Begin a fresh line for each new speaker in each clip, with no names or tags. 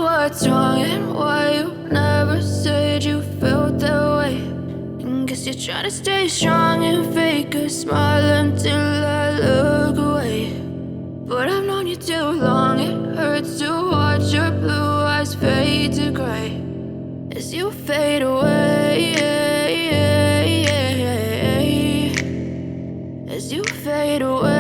what's wrong and why you never said you felt that way. And guess you're trying to stay strong and fake a smile until I look away. But I've known you too long, it hurts to watch your blue eyes fade to gray as you fade away, as you fade away.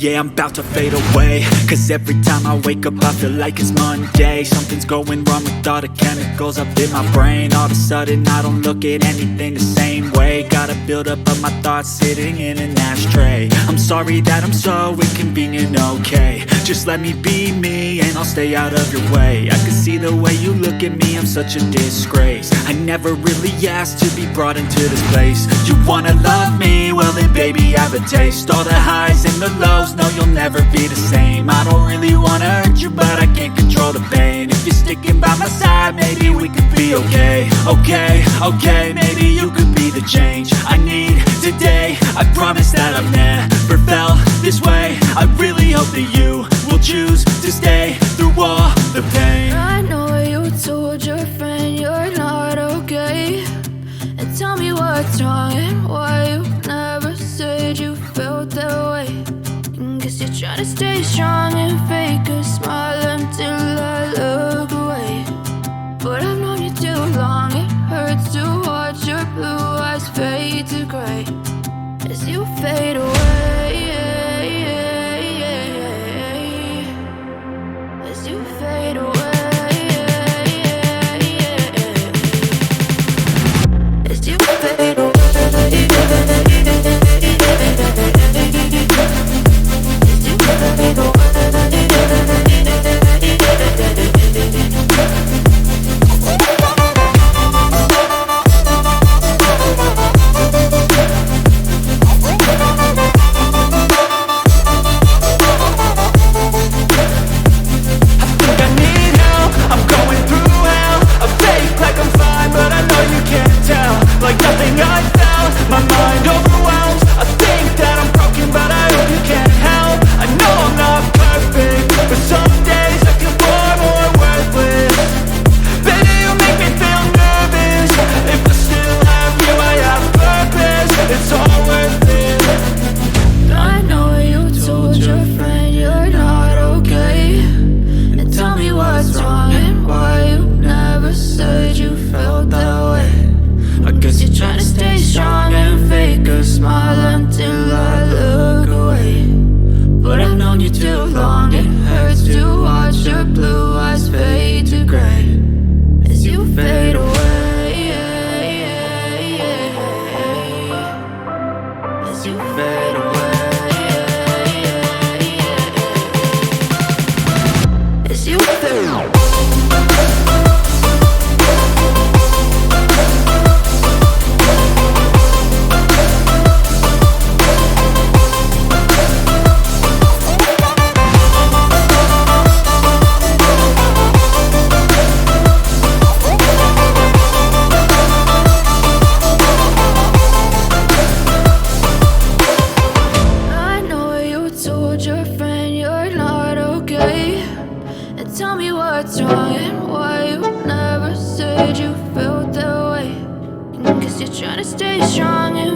Yeah, I'm about to fade away, cause every time I wake up I feel like it's Monday. Something's going wrong with all the chemicals up in my brain. All of a sudden I don't look at anything the same way. Got a buildup of my thoughts sitting in an ashtray. I'm sorry that I'm so inconvenient, okay. Just let me be me and I'll stay out of your way. I can see the way you look at me, I'm such a disgrace. I never really asked to be brought into this place. You wanna love me? Well then baby, have a taste. All the highs and the lows, no, you'll never be the same. I don't really wanna hurt you, but I can't control the pain. If you're sticking by my side, maybe we could be okay. Okay, maybe you could be the change I need today. I promise that I've never felt this way. I really hope that you will choose to stay through all the pain.
I know you told your friend you're not okay, and tell me what's wrong and why you never said you felt that way. Guess you're trying to stay strong and fake a smile until I look away. But I've known you too long, it hurts to watch your blue eyes fade to gray as you fade away, as you fade away, as you fade away. Tell me what's wrong and why you never said you felt that way. Guess you're trying to stay strong and